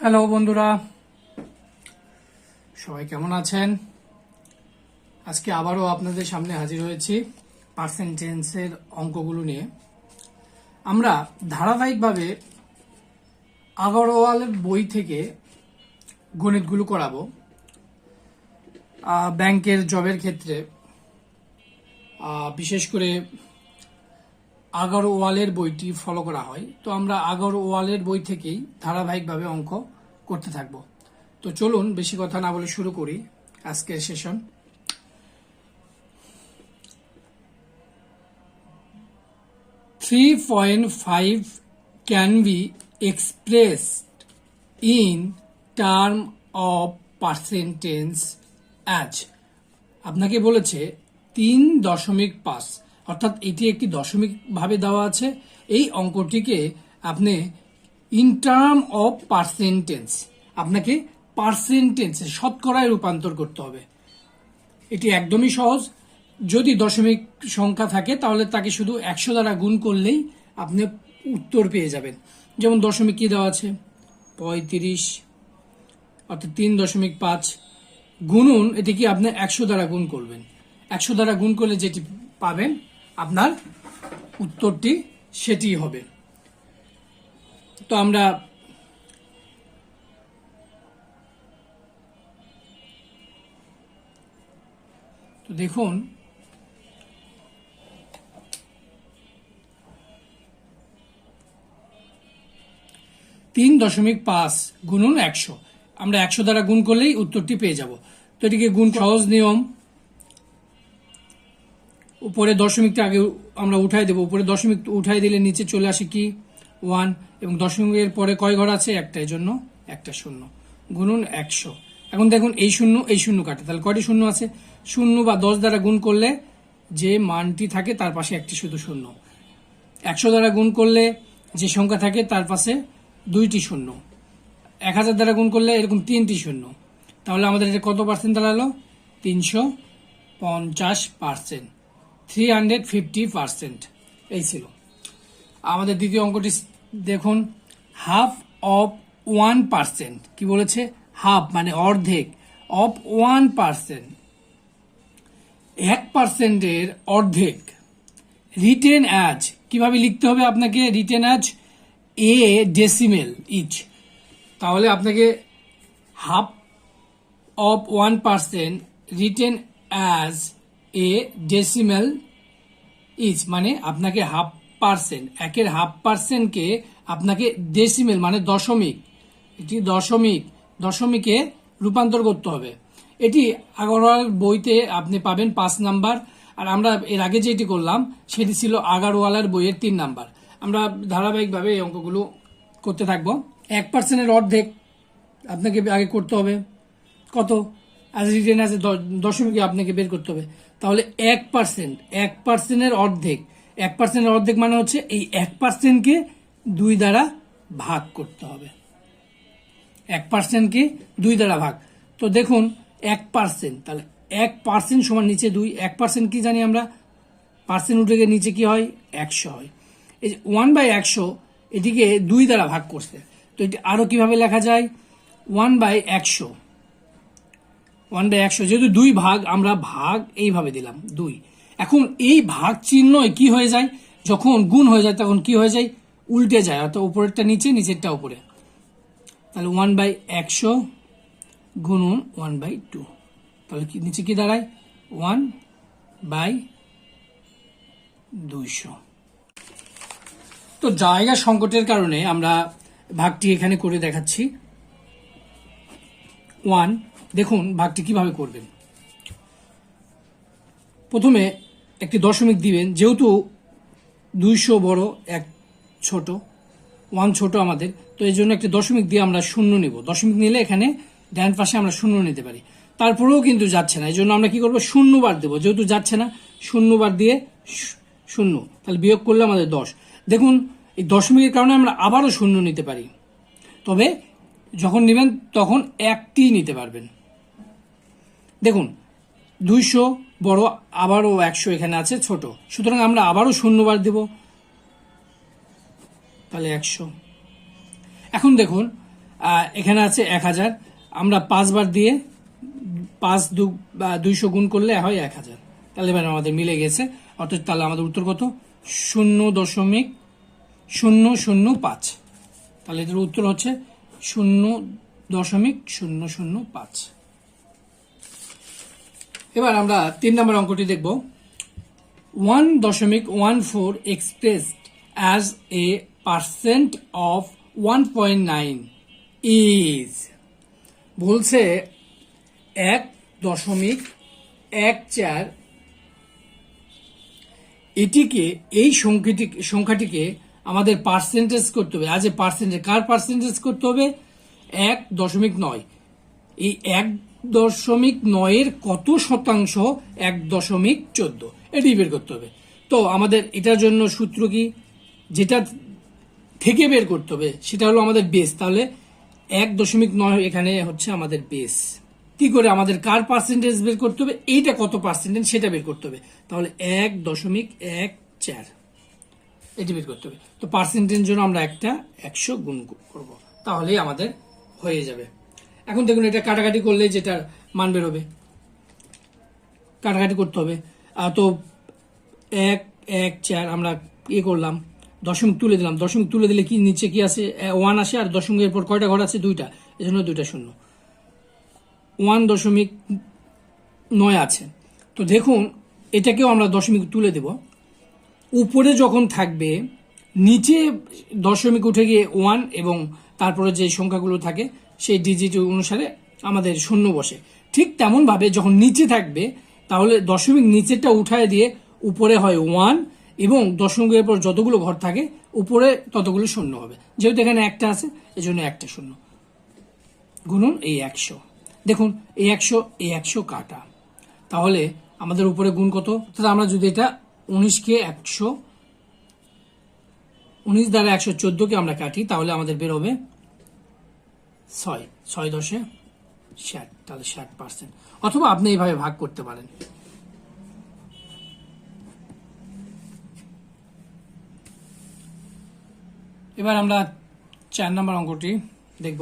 Hello বন্ধুরা, সবাই কেমন আছেন? আজকে আবারও আপনাদের সামনে হাজির হয়েছি পার্সেন্টেন্সের অঙ্কগুলো নিয়ে। আমরা ধারাবাহিকভাবে আগরওয়ালের বই থেকে গণিতগুলো করাবো। ব্যাংকের জবের ক্ষেত্রে বিশেষ করে আগরওয়ালের বইটি ফলো করা হয়, তো আমরা আগরওয়ালের বই থেকেই ধারাবাহিকভাবে অঙ্ক করতে থাকব। তো চলুন বেশি কথা না বলে শুরু করি আজকের session. $3.5 can be expressed in term of percentage as আপনাকে বলেছে 3.5, অর্থাৎ এটি একটি দশমিক ভাবে দেওয়া আছে। এই অঙ্কটিকে আপনি ইন টার্ম অফ পার্সেন্টেজ, আপনাকে পার্সেন্টেজ শতকরায় রূপান্তর করতে হবে। এটি একদমই সহজ। যদি দশমিক সংখ্যা থাকে তাহলে তাকে শুধু 100 দ্বারা গুণ করলেই আপনি উত্তর পেয়ে যাবেন। যেমন দশমিক কি দেওয়া আছে 35, অর্থাৎ 3.5 গুণন, এটি কি আপনি 100 দ্বারা গুণ করবেন। 100 দ্বারা গুণ করলে যেটি পাবেন আপনার উত্তরটি সেটি হবে। তো আমরা তো দেখুন, $3.5 গুণন 100, আমরা 100 দ্বারা গুণ করলেই উত্তরটি পেয়ে যাব। তো এটিকে গুণ সহজ নিয়ম, উপরে দশমিকটা আগে আমরা উঠাই দেব। উপরে দশমিক উঠাই দিলে নিচে চলে আসে কি 1, এবং দশমিকের পরে কয় ঘর আছে একটা, এই জন্য একটা শূন্য, গুণন 100। এখন দেখুন এই শূন্য কাটে, তাহলে কয়টি শূন্য আছে? 0 বা 10 দ্বারা গুণ করলে যে মানটি থাকে তার পাশে একটি শুধু শূন্য। 100 দ্বারা গুণ করলে যে সংখ্যা থাকে তার পাশে 2টি শূন্য। 1000 দ্বারা গুণ করলে এরকম 3টি শূন্য। তাহলে আমাদের এটা কত পার্সেন্ট দাঁড়ালো? 350%, 350%। এই ছিল আমাদের দ্বিতীয় অঙ্কটি। দেখুন, হাফ অফ 1%, কি বলেছে? হাফ মানে অর্ধেক, অফ 1%, 1%-এর অর্ধেক। রিটেন অ্যাজ, কিভাবে লিখতে হবে আপনাকে? Written as a decimal each. তাহলে আপনাকে half of 1% written as a decimal each, মানে আপনাকে হাফ পার্সেন্ট, 1/2%কে আপনাকে ডেসিমেল মানে দশমিক, এটি দশমিকে রূপান্তর করতে হবে। এটি আগরওয়াল বইতে আপনি পাবেন 5 নাম্বার, আর আমরা এর আগে যেটি করলাম সেটি ছিল আগরওয়ালের বইয়ের 3 নাম্বার। আমরা ধারাবাহিকভাবে এই অঙ্কগুলো করতে থাকবো। 1%-এর অর্ধেক আপনাকে আগে করতে হবে। কত? অ্যাজ রিটেন অ্যাজ দশমিকে আপনাকে বের করতে হবে। তাহলে 1%-এর অর্ধেক, 1%-এর অর্ধেক মানে হচ্ছে এই 1%কে 2 দ্বারা ভাগ করতে হবে। 1%কে 2 দ্বারা ভাগ। তো দেখুন 1%, তাহলে 1% সমান নিচে 2। 1% কি জানি আমরা? পার্সেন্ট উঠে গিয়ে নিচে কি হয়? 100 হয়। এই 1/100 এটিকে 2 দ্বারা ভাগ করছে। তো এটি আরো কিভাবে লেখা যায়? 1/100, 1/100, যেহেতু 2 ভাগ, আমরা ভাগ এইভাবে দিলাম 2। এখন এই ভাগ চিহ্ন কি হয়ে যায়? যখন গুণ হয়ে যায় তখন কি হয়ে যায়? উল্টে যায়, অর্থাৎ উপরেরটা নিচে, নিচেরটা উপরে। তাহলে 1/100 গুণন 1/2, তাহলে নিচে কি দাঁড়ায়? 1/200। তো জায়গা সংকটের কারণে আমরা ভাগটি এখানে করে দেখাচ্ছি। 1, দেখুন ভাগটি কিভাবে করবেন। প্রথমে একটি দশমিক দিবেন, যেহেতু 200 বড়, 1 ছোট, 1 ছোট আমাদের, তো এই জন্য একটি দশমিক দিয়ে আমরা শূন্য নেব। দশমিক নিলে এখানে ডান পাশে আমরা শূন্য নিতে পারি। তারপরেও কিন্তু যাচ্ছে না, এই জন্য আমরা কি করবো? 0 বার দেবো। যেহেতু যাচ্ছে না, 0 বার দিয়ে 0, তাহলে বিয়োগ করলে আমাদের 10। দেখুন এই দশমিকের কারণে আমরা আবারও 0 নিতে পারি, তবে যখন নেবেন তখন একটি নিতে পারবেন। দেখুন 200 বড়, আবারও 100 এখানে আছে ছোট, সুতরাং আমরা আবারও 0 বার দেব, তাহলে 100। এখন দেখুন এখানে আছে 1000, আমরা 5 বার দিয়ে 200 গুণ করলে হয় 1000। তাহলে এবার আমাদের মিলে গেছে, অর্থাৎ তাহলে আমাদের উত্তর কত? 0.005। তাহলে এটার উত্তর হচ্ছে 0.005। এবার আমরা 3 নম্বর অঙ্কটি দেখব। 1.14 expressed as a percent of 1.9 is, বলছে 1.14 এটিকে, এই সংখ্যাটিকে আমাদের পার্সেন্টেজ করতে হবে। আজ পার্সেন্টেজ, কার পার্সেন্টেজ করতে হবে? 1.9। এই 1.9 কত শতাংশ? 1.14, এটি বের করতে হবে। তো আমাদের এটার জন্য সূত্র কি? যেটা থেকে বের করতে হবে সেটা হলো আমাদের বেস। তাহলে 1.9 এখানে হচ্ছে আমাদের বেস। কি করে আমাদের কার পার্সেন্টেজ বের করতে হবে? এইটা কত পার্সেন্টেজ সেটা বের করতে হবে। তাহলে 1.14 এটি বের করতে হবে। তো পার্সেন্টেজ জন্য আমরা একটা 100 গুণ করব, তাহলেই আমাদের হয়ে যাবে। এখন দেখুন, এটা কাটাকাটি করলে যেটার মান বের হবে, কাটাকাটি করতে হবে। তো 114 আমরা করলাম, দশমিক তুলে দিলাম। দশমিক তুলে দিলে কি নিচে কি আছে? 1 আসে, আর দশমিকের পর কয়টা ঘর আছে? 2টা, এজন্য 2টা শূন্য। 1.9 আছে। তো দেখুন, এটাকেও আমরা দশমিক তুলে দেব। উপরে যখন থাকবে, নিচে দশমিক উঠে গিয়ে 1 এবং তারপরে যে সংখ্যাগুলো থাকে সেই ডিজিট অনুসারে আমাদের শূন্য বসে। ঠিক তেমন ভাবে যখন নিচে থাকবে, তাহলে দশমিক নিচেরটা উঠায় দিয়ে উপরে হয় 1, এবং দশমিকের পর যতগুলো ঘর থাকে উপরে ততগুলো শূন্য হবে। যেহেতু এখানে একটা আছে, এজন্য একটা শূন্য, গুণন এই 100। দেখুন, এই 100 কাটা, তাহলে আমাদের উপরে গুণ কত? তাহলে আমরা যদি এটা 19 দ্বারা 114কে আমরা কাটি, তাহলে আমাদের বের হবে 6 10 60, তাহলে 60%। অথবা আপনি এইভাবে ভাগ করতে পারেন। এবার আমরা 4 নম্বর অঙ্কটি দেখব।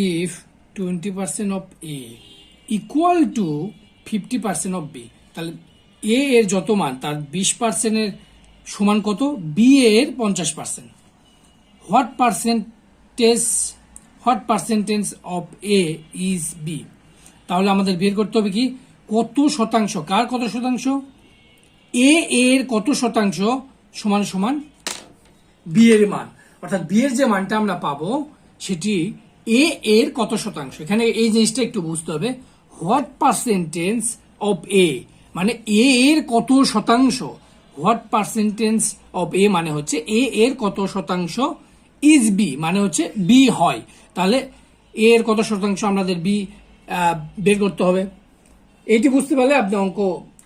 If 20% of A equal to 50% of B, তাহলে এ এর যত মান তার 20% সমান কত? বি এর 50%। What percentage of A is B? তাহলে আমাদের বের করতে হবে কি কত শতাংশ, কার কত শতাংশ? এ এর কত শতাংশ সমান সমান বি এর মান। অর্থাৎ বি এর যে মানটা আমরা পাবো সেটি এ এর কত শতাংশ। এখানে এই জিনিসটা একটু বুঝতে হবে। হোয়াট পার্সেন্টেজ অফ এ মানে এ এর কত শতাংশ। হোয়াট পার্সেন্টেজ অফ এ মানে হচ্ছে এ এর কত শতাংশ, ইজ বি মানে হচ্ছে বি হয়। তাহলে এ এর কত শতাংশ আমাদের বি বের করতে হবে। এইটি বুঝতে পারলে আপনি অঙ্ক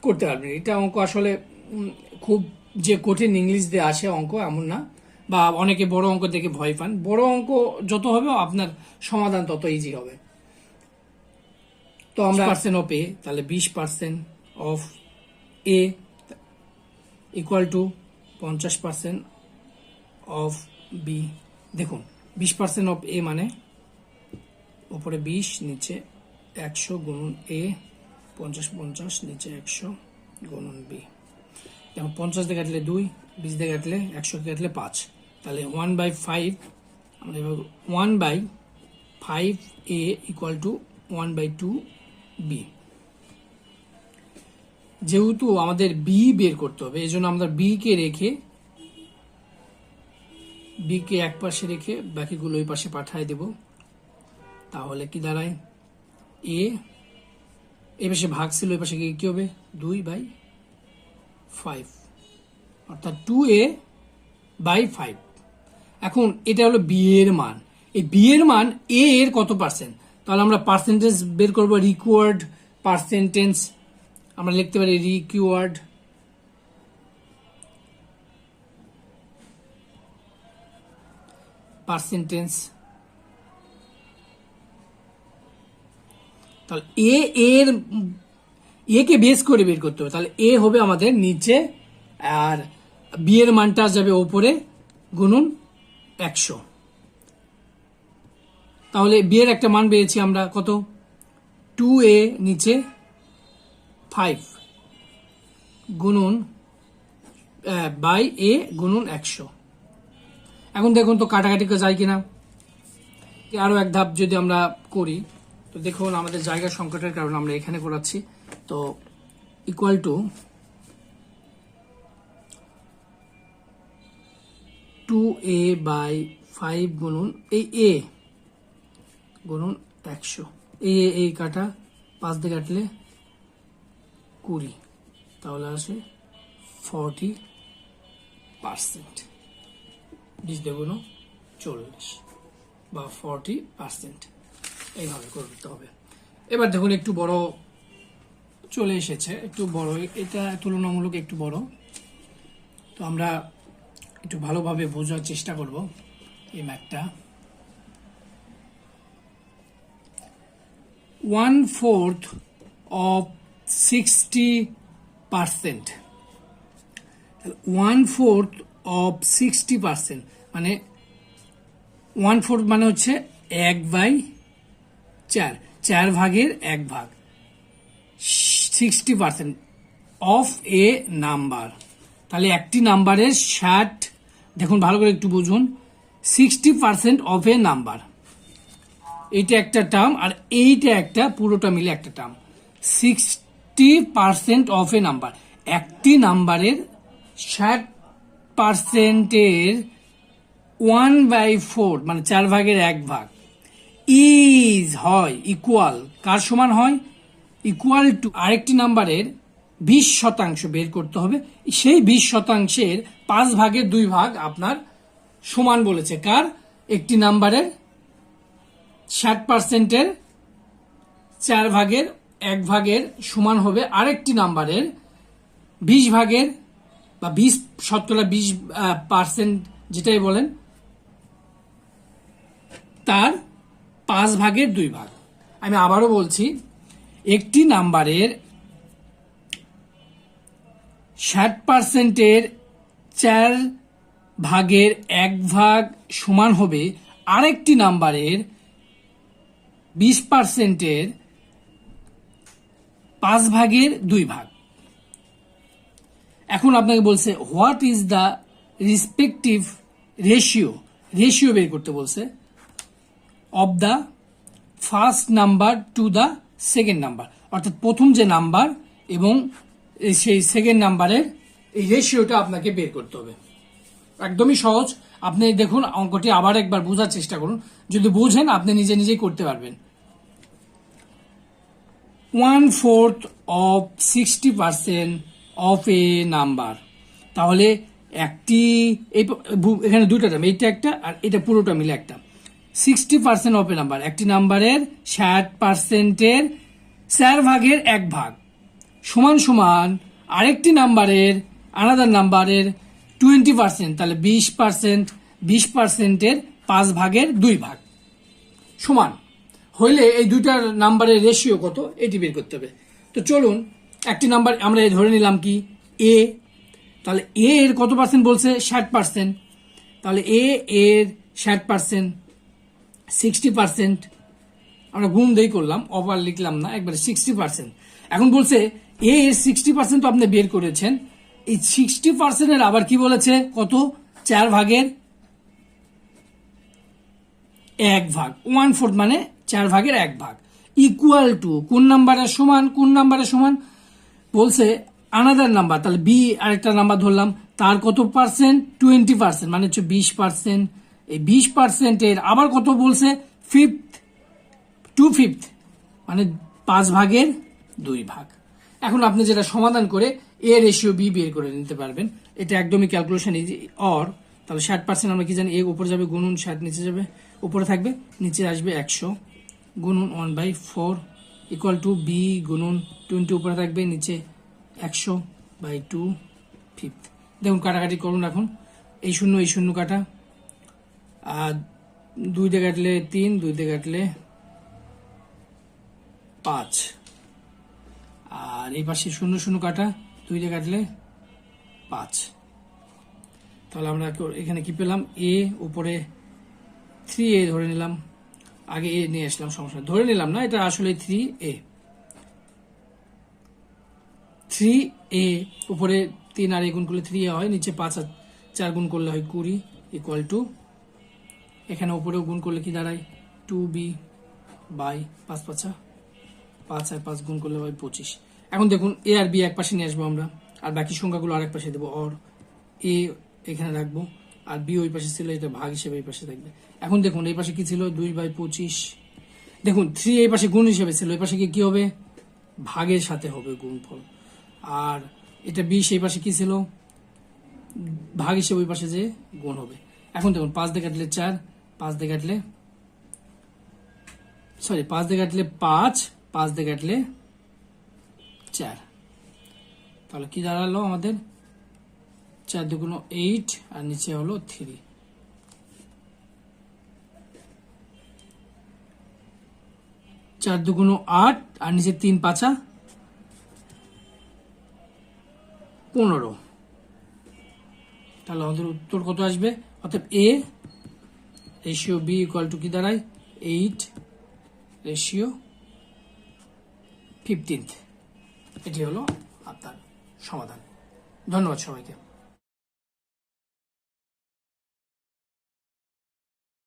করতে পারবেন। এটা অঙ্ক আসলে খুব যে কঠিন ইংলিশ দিয়ে আসে অঙ্ক এমন না, বা অনেকে বড় অঙ্ক দেখে ভয় পান। বড় অঙ্ক যত হবে আপনার সমাধান তত ইজি হবে। তো আমরা পার্সেন্ট অফ এ, তাহলে 20% of A equal to 50% of B. দেখুন, 20% অফ এ মানে উপরে 20 নিচে 100 গুণন এ, 50 নিচে 100 গুণন বি। যেমন 50 দিয়ে কাটলে 2, 20 দিয়ে কাটলে 100 দিয়ে কাটলে 5, তাহলে 1/5 আমরা 1/5 এ ইকুয়াল টু 1/2 বি। যেহেতু আমাদের বি বের করতে হবে, এই জন্য আমরা বি কে এক পাশে রেখে বাকিগুলো ওই পাশে পাঠিয়ে দেব। তাহলে কি দাঁড়ায়? এ পাশে ভাগ ছিল, ওই পাশে কি হবে? 2/5, অর্থাৎ 2a/5। এখন এটা হলো বি এর মান। এই বি এর মান এ এর কত পার্সেন্ট? তাহলে আমরা পার্সেন্টেজ বের করবো। রিকোয়ার্ড পার্সেন্টেজ আমরা লিখতে পারি রিকোয়ার্ড পার্সেন্টেজ। তাহলে এ কে বেস করে বের করতে হবে। তাহলে এ হবে আমাদের নিচে, আর বি এর মানটা যাবে ওপরে, গুণন 100। তাহলে বি এর একটা মান পেয়েছি আমরা কত, 2a নিচে 5 গুণন বাই এ গুণন 100। এখন দেখুন তো কাটাকাটি যায় কিনা। আরো এক ধাপ যদি আমরা করি, তো দেখুন আমাদের জায়গা সংকটের কারণে আমরা এখানে করাচ্ছি। তো ইকুয়াল টু 2a বাই 5 গুণন এই a গুণন 100, এই কাটা 5 দিয়ে কাটলে 20, তাহলে আসে 40%, 20 দ্বিগুণ 40 বা 40%, এইভাবে করতে হবে। এবার দেখুন একটু বড় চলে এসেছে, একটু বড়, এটা তুলনামূলক একটু বড়। তো আমরা একটু ভালোভাবে বোঝার চেষ্টা করব এই ম্যাথটা। 1/4 of 60%, 1/4 of 60% মানে 1/4 মানে হচ্ছে 1/4, 4 ভাগের 1 ভাগ, 60% অফ এ নাম্বার। তাহলে একটি নাম্বারের 60, দেখুন ভালো করে একটু বুঝুন, 60% অফ এ নাম্বার, এইটা একটা টার্ম আর এইটা একটা, পুরোটা মিলে একটা টার্ম। 60% অফ এ নাম্বার, একটি নাম্বারের 60%-এর 1/4 মানে 4 ভাগের 1 ভাগ ইজ হয় ইকুয়াল, কার সমান হয়, ইকুয়াল টু আরেকটি নাম্বারের 20% বের করতে হবে। সেই 20%-এর 5 ভাগের 2 ভাগ আপনার সমান বলেছে কার, একটি নাম্বারের 60%-এর 4 ভাগের 1 ভাগের সমান হবে আরেকটি নাম্বারের 20 ভাগের বা 20% যেটাই বলেন তার 5 ভাগের 2 ভাগ। আমি আবারও বলছি, একটি নাম্বারের 60%-এর 4 ভাগের 1 ভাগ সমান হবে আরেকটি নাম্বারের 20%-এর 5 ভাগের 2 ভাগ। এখন আপনাকে বলছে what is the respective ratio বের করতে বলছে of the first number to the second number, অর্থাৎ প্রথম যে নাম্বার এবং সেই সেকেন্ড নাম্বারের এই রেশিওটা আপনাকে বের করতে হবে। একদমই সহজ, আপনি দেখুন অঙ্কটি আবার একবার বোঝার চেষ্টা করুন, যদি বুঝেন আপনি নিজে নিজেই করতে পারবেন। 1/4 of 60% অফ এ নাম্বার, তাহলে একটি এখানে দুটো টার্ম, এইটা একটা আর এটা পুরোটা মিলে একটা। 60% অফ এ নাম্বার, একটি নাম্বারের 60%-এর 4 ভাগের 1 ভাগ সমান সমান আরেকটি নাম্বারের আনাদার নাম্বারের 20%, তাহলে 20%-এর 5 ভাগের 2 ভাগ সমান হইলে এই দুইটার নাম্বারের রেশিও কত এটি বের করতে হবে। তো চলুন, একটি নাম্বার আমরা ধরে নিলাম কি এ, তাহলে এ এর কত পার্সেন্ট বলছে, 60%, তাহলে এ এর 60%, 60% আমরা গুণ দিয়ে করলাম, ওভার লিখলাম না, একবারে 60%। এখন বলছে এ এর 60% তো আপনি বের করেছেন, এই 60%-এর আবার কি বলেছে কত, 4 ভাগের 1 ভাগ, 1/4 মানে 4 ভাগের 1 ভাগ ইকুয়াল টু কোন নাম্বারের সমান, কোন নাম্বারের সমান বলছে আনাদার নাম্বার, তাহলে বি আরেকটা নাম্বার ধরলাম, তার কত পার্সেন্ট, 20% মানে হচ্ছে 20%, এই 20%-এর আবার কত বলছে 2/5 মানে 5 ভাগের 2 ভাগ। এখন আপনি যেটা সমাধান করে এ রেশিও বি বের করে নিতে পারবেন, এটা একদমই ক্যালকুলেশন ইজি। অর তাহলে 60% আমরা কি জানি, এ উপরে যাবে গুণন 60 নিচে যাবে, উপরে থাকবে নিচে আসবে 100 গুণন 1/4 ইকুয়াল টু বি গুণন 20 উপরে থাকবে নিচে 100/2/5। দেখুন কাটাকাটি করুন, এখন এই শূন্য কাটা, আর 2 দিয়ে কাটলে 3, 2 দিয়ে কাটলে 5, আর এই পাশে 0 কাটা, 2 দিয়ে কাটলে 5, তাহলে আমরা এখানে কি পেলাম, এ উপরে 3a ধরে নিলাম, আগে এ নিয়ে আসলাম, সমস্যা ধরে নিলাম না, এটা আসলে 3a। 3a উপরে 3 আর গুণ করলে 3a হয়, নিচে 5 আর 4 গুণ করলে হয় 20 ইকুয়াল টু, এখানে উপরেও গুণ করলে কি দাঁড়ায় 2b বাই 5 5 5 আর 5 গুণ করলে হয় 25। এখন দেখুন এ আর বি এক পাশে নিয়ে আসবো আমরা, আর বাকি সংখ্যাগুলো আরেক পাশে দেবো, অর এ এখানে রাখবো আর বি ওই পাশে ছিল, এটা ভাগ হিসেবে এই পাশে থাকবে। এখন দেখুন এই পাশে কি ছিল 2/25, দেখুন 3 এই পাশে গুণ হিসেবে ছিল, এই পাশে কি হবে ভাগের সাথে হবে গুণফল, আর এটা 20 এই পাশে কি ছিল ভাগ হিসেবে ওই পাশে যে গুণ হবে। এখন দেখুন 5 দিয়ে কাটলে 4, 5 দিয়ে কাটলে 5 দিয়ে কাটলে 5, 5 দিয়ে কাটলে 4, তাহলে কি দাঁড়ালো আমাদের 4 দুগুণ 8 আর নিচে হলো 3। 4 দুগুণ 8 আর নিচে 3 5 15, তাহলে আমাদের উত্তর কত আসবে? অর্থাৎ এ রেশিও বি ইকুয়াল টু কি দাঁড়ায় 8:15। এটি হলো আপনার সমাধান। ধন্যবাদ সবাইকে।